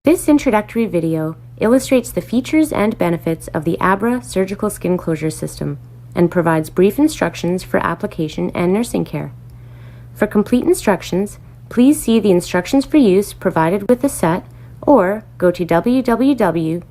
This introductory video illustrates the features and benefits of the ABRA surgical skin closure system and provides brief instructions for application and nursing care. For complete instructions, please see the instructions for use provided with the set or go to www.canica.com.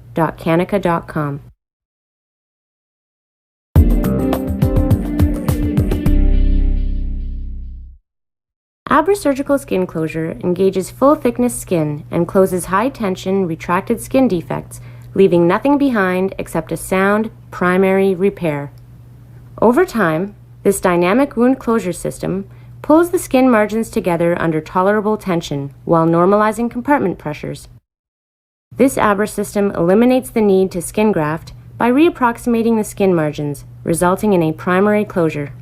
ABRA surgical skin closure engages full-thickness skin and closes high-tension, retracted skin defects, leaving nothing behind except a sound, primary repair. Over time, this dynamic wound closure system pulls the skin margins together under tolerable tension while normalizing compartment pressures. This ABRA system eliminates the need to skin graft by reapproximating the skin margins, resulting in a primary closure.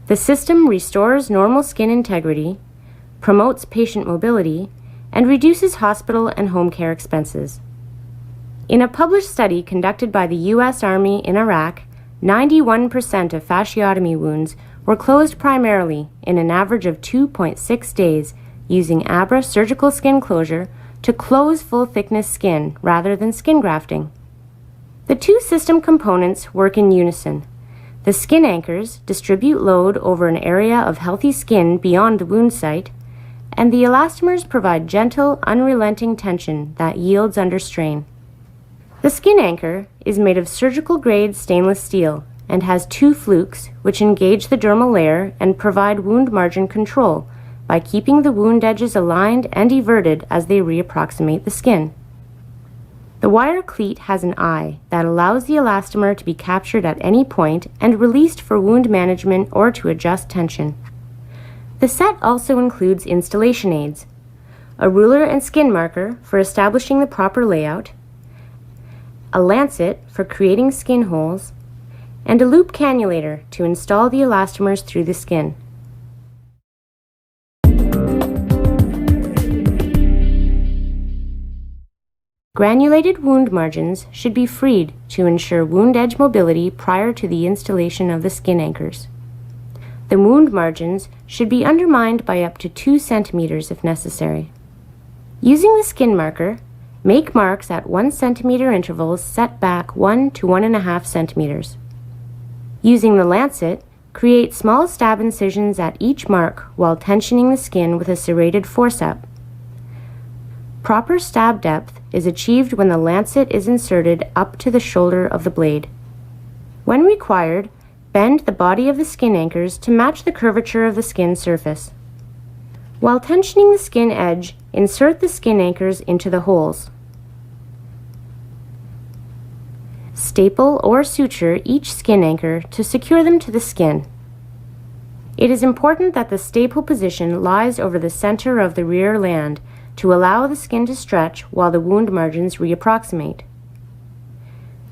The system restores normal skin integrity, promotes patient mobility, and reduces hospital and home care expenses. In a published study conducted by the U.S. Army in Iraq, 91% of fasciotomy wounds were closed primarily in an average of 2.6 days using ABRA surgical skin closure to close full-thickness skin rather than skin grafting. The two system components work in unison. The skin anchors distribute load over an area of healthy skin beyond the wound site, and the elastomers provide gentle, unrelenting tension that yields under strain. The skin anchor is made of surgical-grade stainless steel and has two flukes which engage the dermal layer and provide wound margin control by keeping the wound edges aligned and everted as they reapproximate the skin. The wire cleat has an eye that allows the elastomer to be captured at any point and released for wound management or to adjust tension. The set also includes installation aids, a ruler and skin marker for establishing the proper layout, a lancet for creating skin holes, and a loop cannulator to install the elastomers through the skin. Granulated wound margins should be freed to ensure wound edge mobility prior to the installation of the skin anchors. The wound margins should be undermined by up to 2 centimeters if necessary. Using the skin marker, make marks at 1 centimeter intervals set back 1 to 1.5 centimeters. Using the lancet, create small stab incisions at each mark while tensioning the skin with a serrated forceps. Proper stab depth is achieved when the lancet is inserted up to the shoulder of the blade. When required, bend the body of the skin anchors to match the curvature of the skin surface. While tensioning the skin edge, insert the skin anchors into the holes. Staple or suture each skin anchor to secure them to the skin. It is important that the staple position lies over the center of the rear land to allow the skin to stretch while the wound margins reapproximate.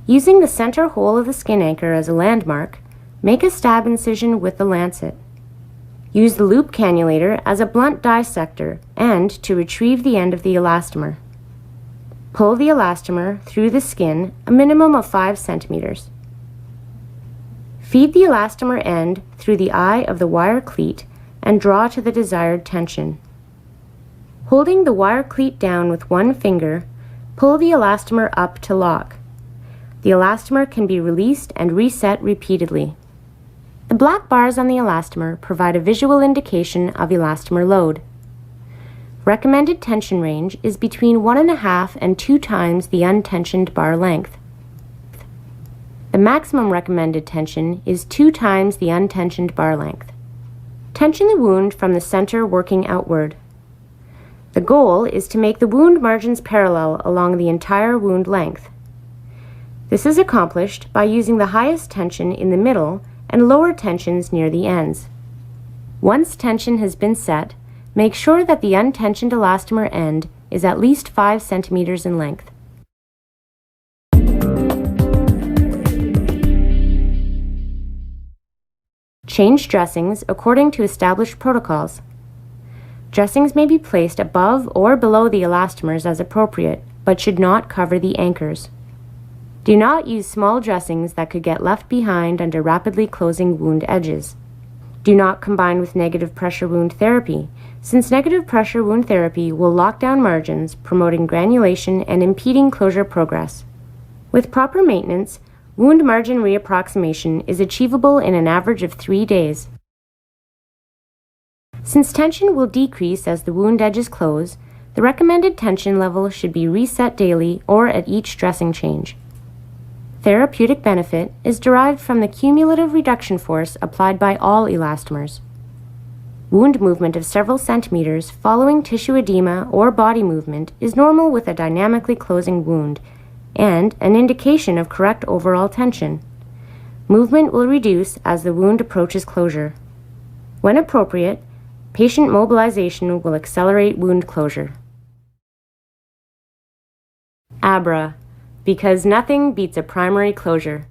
Using the center hole of the skin anchor as a landmark, make a stab incision with the lancet. Use the loop cannulator as a blunt dissector and to retrieve the end of the elastomer. Pull the elastomer through the skin a minimum of 5 centimeters. Feed the elastomer end through the eye of the wire cleat and draw to the desired tension. Holding the wire cleat down with one finger, pull the elastomer up to lock. The elastomer can be released and reset repeatedly. The black bars on the elastomer provide a visual indication of elastomer load. Recommended tension range is between 1.5 and 2 times the untensioned bar length. The maximum recommended tension is 2 times the untensioned bar length. Tension the wound from the center working outward. The goal is to make the wound margins parallel along the entire wound length. This is accomplished by using the highest tension in the middle and lower tensions near the ends. Once tension has been set, make sure that the untensioned elastomer end is at least 5 centimeters in length. Change dressings according to established protocols. Dressings may be placed above or below the elastomers as appropriate, but should not cover the anchors. Do not use small dressings that could get left behind under rapidly closing wound edges. Do not combine with negative pressure wound therapy, since negative pressure wound therapy will lock down margins, promoting granulation and impeding closure progress. With proper maintenance, wound margin reapproximation is achievable in an average of 3 days. Since tension will decrease as the wound edges close, the recommended tension level should be reset daily or at each dressing change. Therapeutic benefit is derived from the cumulative reduction force applied by all elastomers. Wound movement of several centimeters following tissue edema or body movement is normal with a dynamically closing wound and an indication of correct overall tension. Movement will reduce as the wound approaches closure. When appropriate, patient mobilization will accelerate wound closure. ABRA, because nothing beats a primary closure.